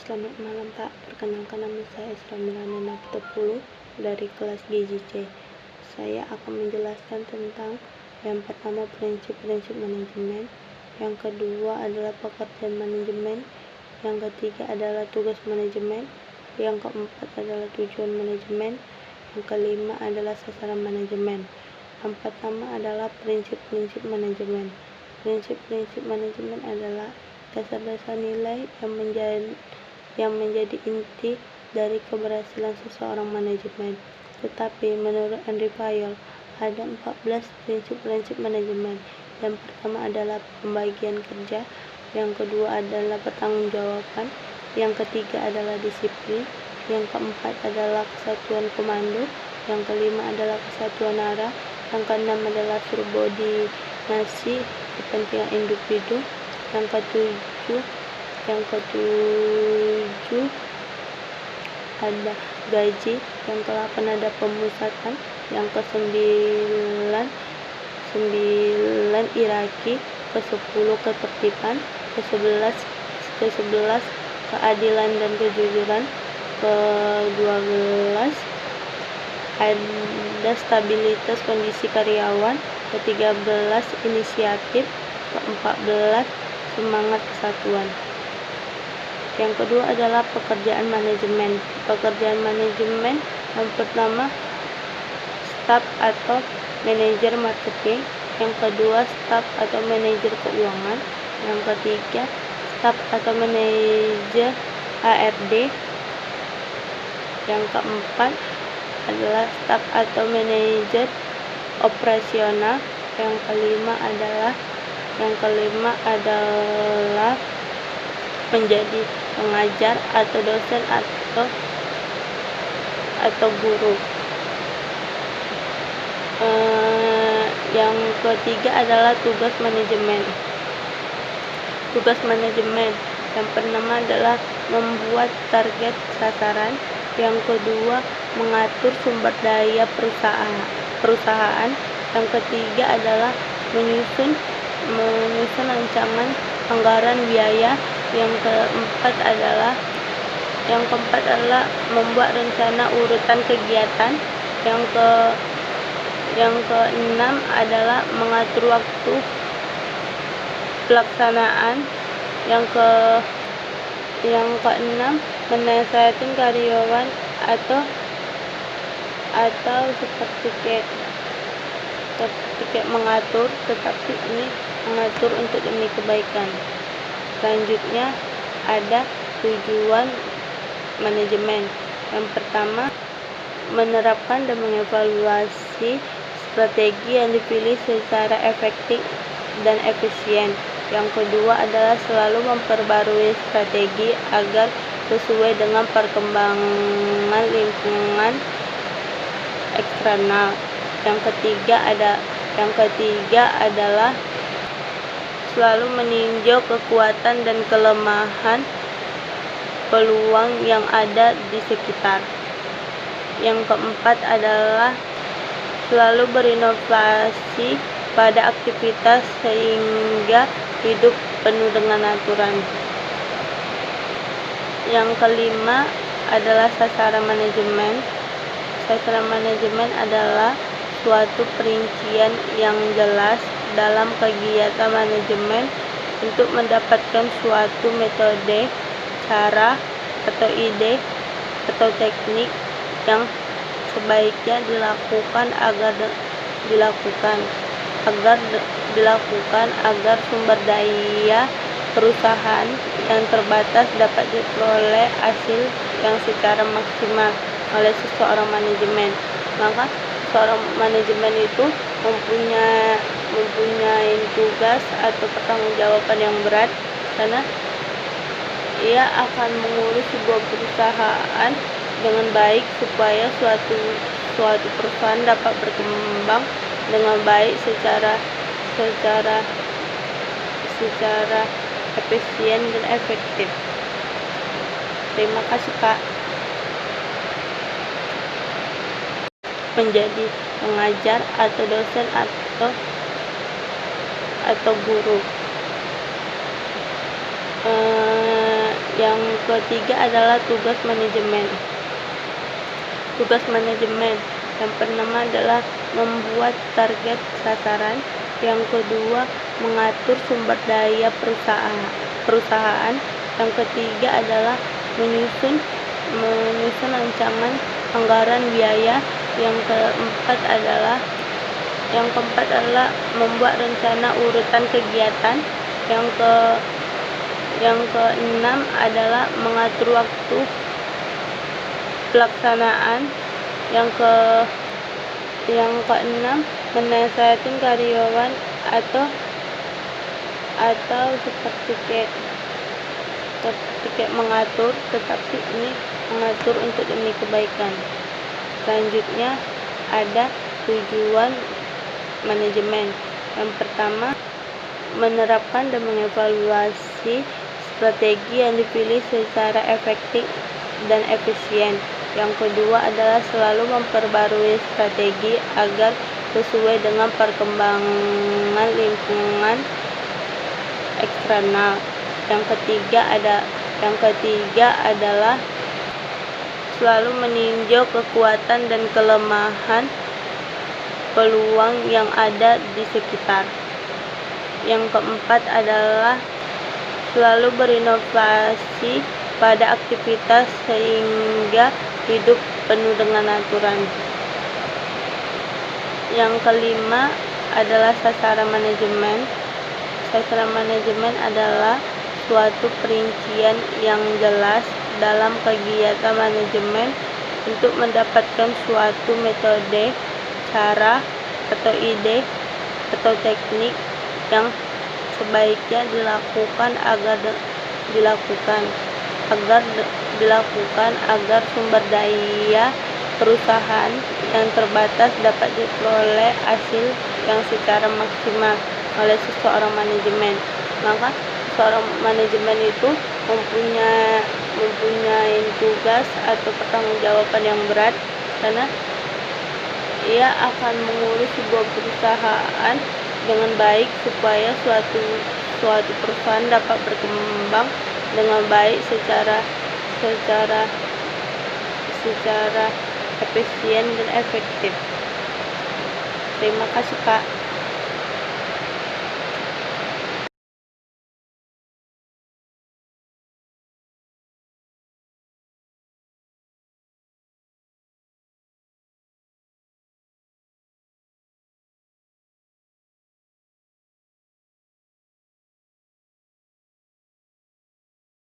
Selamat malam Pak, perkenalkan nama saya Esra Milana Napitupulu dari kelas GJC. Saya akan menjelaskan tentang yang pertama prinsip-prinsip manajemen, yang kedua adalah pekerjaan manajemen, yang ketiga adalah tugas manajemen, yang keempat adalah tujuan manajemen, yang kelima adalah sasaran manajemen. Yang pertama adalah prinsip-prinsip manajemen. Prinsip-prinsip manajemen adalah dasar-dasar nilai yang menjadi inti dari keberhasilan seseorang manajemen. Tetapi menurut Andrew Fayol, ada 14 prinsip-prinsip manajemen. Yang pertama adalah pembagian kerja, yang kedua adalah pertanggungjawaban, yang ketiga adalah disiplin, yang keempat adalah kesatuan komando, yang kelima adalah kesatuan arah, yang keenam adalah subordinasi kepentingan individu, yang ketujuh ada gaji, yang ke-8 ada pemusatan, yang ke-9 hierarki, ke-10 ketertiban, ke-11 keadilan dan kejujuran, ke-12 ada stabilitas kondisi karyawan, ke-13 inisiatif, ke-14 semangat kesatuan. Yang kedua adalah pekerjaan manajemen. Pekerjaan manajemen yang pertama staf atau manajer marketing, yang kedua staf atau manajer keuangan, yang ketiga staf atau manajer ARD, yang keempat adalah staf atau manajer operasional, yang kelima adalah menjadi pengajar atau dosen atau guru. Yang ketiga adalah tugas manajemen. Tugas manajemen yang pertama adalah membuat target sasaran, yang kedua mengatur sumber daya perusahaan, yang ketiga adalah menyusun rancangan anggaran biaya, yang keempat adalah membuat rencana urutan kegiatan, yang keenam adalah mengatur waktu pelaksanaan, yang keenam menasihati karyawan atau seperti kayak mengatur, tetapi ini mengatur untuk demi kebaikan. Selanjutnya ada tujuan manajemen. Yang pertama, menerapkan dan mengevaluasi strategi yang dipilih secara efektif dan efisien. Yang kedua adalah selalu memperbarui strategi agar sesuai dengan perkembangan lingkungan eksternal. Yang ketiga adalah selalu meninjau kekuatan dan kelemahan peluang yang ada di sekitar. Yang keempat adalah selalu berinovasi pada aktivitas sehingga hidup penuh dengan aturan. Yang kelima adalah sasaran manajemen. Sasaran manajemen adalah suatu perincian yang jelas dalam kegiatan manajemen untuk mendapatkan suatu metode, cara, atau ide, atau teknik yang sebaiknya dilakukan agar sumber daya perusahaan yang terbatas dapat diperoleh hasil yang secara maksimal oleh seseorang manajemen. Maka seorang manajemen itu mempunyai tugas atau pertanggungjawaban yang berat, karena ia akan mengurus sebuah perusahaan dengan baik supaya suatu perusahaan dapat berkembang dengan baik secara efisien dan efektif. Terima kasih Pak. Menjadi pengajar atau dosen atau guru. Yang ketiga adalah tugas manajemen. Tugas manajemen yang pertama adalah membuat target sasaran. Yang kedua, mengatur sumber daya perusahaan. Yang ketiga adalah menyusun rancangan anggaran biaya. Yang keempat adalah membuat rencana urutan kegiatan. Yang keenam adalah mengatur waktu pelaksanaan. Yang keenam, menasihatkan karyawan atau seperti kayak mengatur, tetapi ini mengatur untuk demi kebaikan. Selanjutnya ada tujuan manajemen. Yang pertama, menerapkan dan mengevaluasi strategi yang dipilih secara efektif dan efisien. Yang kedua adalah selalu memperbarui strategi agar sesuai dengan perkembangan lingkungan eksternal. Yang ketiga adalah selalu meninjau kekuatan dan kelemahan peluang yang ada di sekitar. Yang keempat adalah selalu berinovasi pada aktivitas sehingga hidup penuh dengan aturan. Yang kelima adalah sasaran manajemen. Sasaran manajemen adalah suatu perincian yang jelas dalam kegiatan manajemen untuk mendapatkan suatu metode, cara, atau ide, atau teknik yang sebaiknya dilakukan agar sumber daya perusahaan yang terbatas dapat diperoleh hasil yang secara maksimal oleh seseorang manajemen. Maka seorang manajemen itu mempunyai tugas atau pertanggungjawaban yang berat, karena ia akan mengurus sebuah perusahaan dengan baik supaya suatu perusahaan dapat berkembang dengan baik secara efisien dan efektif. Terima kasih, Kak.